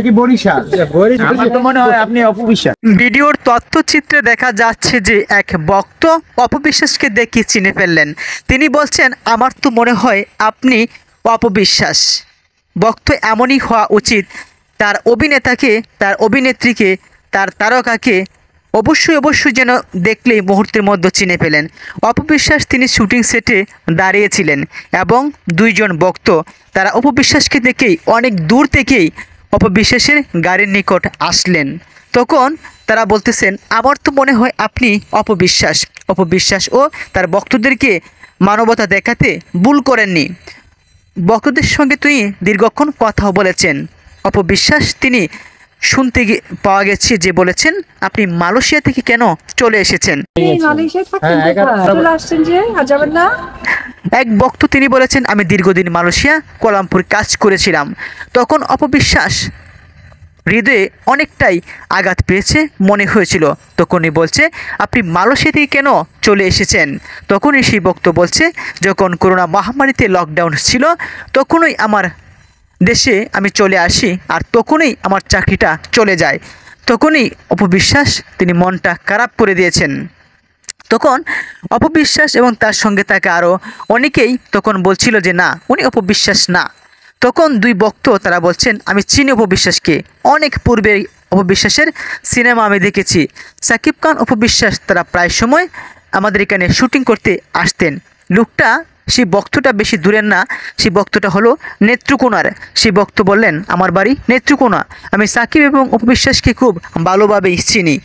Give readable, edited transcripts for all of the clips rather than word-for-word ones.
কি বরিশাল? আমার তো মনে হয় আপনি অপবিশ্বাস। ভিডিওর তথ্যচিত্রে দেখা যাচ্ছে যে এক ভক্ত অপবিশ্বাসকে দেখে চিনে ফেললেন। তিনি বলছেন, আমার তো মনে হয় আপনি অপবিশ্বাস। ভক্ত এমনই হওয়া উচিত, তার অভিনেতাকে, তার অভিনেত্রীকে, তার তারকাকে অবশ্যই যেন দেখলেই মুহূর্তের মধ্যে চিনে পেলেন। অপবিশ্বাস তিনি শুটিং সেটে দাঁড়িয়েছিলেন এবং দুইজন ভক্ত তারা অপবিশ্বাসকে দেখেই অনেক দূর থেকেই অপবিশ্বাসের গাড়ির নিকট আসলেন। তখন তারা বলতেছেন, আমার তো মনে হয় আপনি অপবিশ্বাস। অপবিশ্বাস ও তার ভক্তদেরকে মানবতা দেখাতে ভুল করেননি। ভক্তদের সঙ্গে তিনি দীর্ঘক্ষণ কথাও বলেছেন। অপবিশ্বাস তিনি শুনতে পাওয়া গেছে যে বলেছেন, আপনি মালয়েশিয়া থেকে কেন চলে এসেছেন? এক ভক্ত তিনি বলেছেন, আমি দীর্ঘদিন মালয়েশিয়া কোয়ালালামপুর কাজ করেছিলাম। তখন অপবিশ্বাস হৃদয়ে অনেকটাই আঘাত পেয়েছে মনে হয়েছিল। তখনই বলছে, আপনি মালয়েশিয়া থেকে কেন চলে এসেছেন? তখনই সেই ভক্ত বলছে, যখন করোনা মহামারীতে লকডাউন ছিল তখনই আমার দেশে আমি চলে আসি, আর তখনই আমার চাকরিটা চলে যায়। তখনই অপবিশ্বাস তিনি মনটা খারাপ করে দিয়েছেন। তখন অপবিশ্বাস এবং তার সঙ্গে থাকা আরও অনেকেই তখন বলছিল যে না, উনি অপবিশ্বাস না। তখন দুই ভক্ত তারা বলছেন, আমি চিনি অপবিশ্বাসকে, অনেক পূর্বে অপবিশ্বাসের সিনেমা আমি দেখেছি। সাকিব খান, অপবিশ্বাস তারা প্রায় সময় আমাদের এখানে শুটিং করতে আসতেন। লোকটা, সেই ভক্তটা বেশি দূরের না, সেই ভক্তটা হলো নেত্রকোনার। সেই ভক্ত বললেন, আমার বাড়ি নেত্রকোনা, আমি সাকিব এবং অপবিশ্বাসকে খুব ভালোভাবেই চিনি।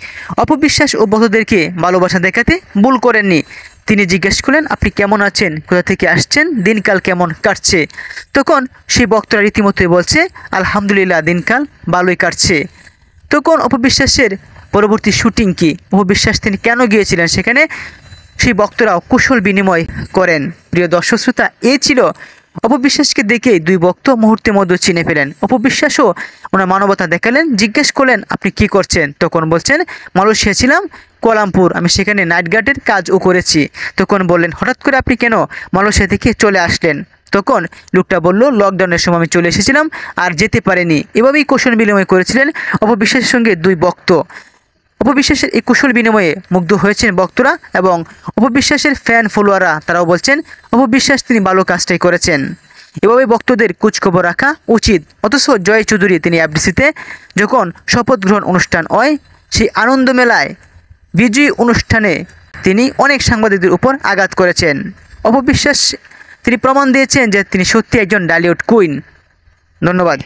অপবিশ্বাস ও ভক্তদেরকে ভালোবাসা দেখাতে ভুল করেননি। তিনি জিজ্ঞেস করলেন, আপনি কেমন আছেন, কোথা থেকে আসছেন, দিনকাল কেমন কাটছে? তখন সেই ভক্তরা রীতিমতোই বলছে, আলহামদুলিল্লাহ, দিনকাল ভালোই কাটছে। তখন অপবিশ্বাসের পরবর্তী শুটিং কি, অপবিশ্বাস তিনি কেন গিয়েছিলেন সেখানে, সেই ভক্তরাও কুশল বিনিময় করেন। প্রিয় দর্শক শ্রোতা, এই ছিল অপবিশ্বাসকে দেখে দুই ভক্ত মুহূর্তের মধ্যে চিনে ফেলেন। অপবিশ্বাসও ওনার মানবতা দেখালেন, জিজ্ঞেস করলেন, আপনি কি করছেন? তখন বলছেন, মালয়েশিয়া ছিলাম, কোয়ালালামপুর, আমি সেখানে নাইট গার্ডের কাজও করেছি। তখন বললেন, হঠাৎ করে আপনি কেন মালয়েশিয়া থেকে চলে আসলেন? তখন লোকটা বলল, লকডাউনের সময় আমি চলে এসেছিলাম আর যেতে পারিনি। এভাবেই কুশল বিনিময় করেছিলেন অপবিশ্বাসের সঙ্গে দুই ভক্ত। অপবিশ্বাসের এই কুশল বিনিময়ে মুগ্ধ হয়েছেন ভক্তরা এবং অপবিশ্বাসের ফ্যান ফলোয়াররা তারাও বলছেন, অপবিশ্বাস তিনি ভালো কাজটাই করেছেন। এভাবে ভক্তদের খোঁজখবর রাখা উচিত। অথচ জয় চৌধুরী তিনি এফডিসিতে যখন শপথ গ্রহণ অনুষ্ঠান হয়, সেই আনন্দ মেলায় বিজয়ী অনুষ্ঠানে তিনি অনেক সাংবাদিকদের উপর আঘাত করেছেন। অপবিশ্বাস তিনি প্রমাণ দিয়েছেন যে তিনি সত্যি একজন ডালিউড কুইন। ধন্যবাদ।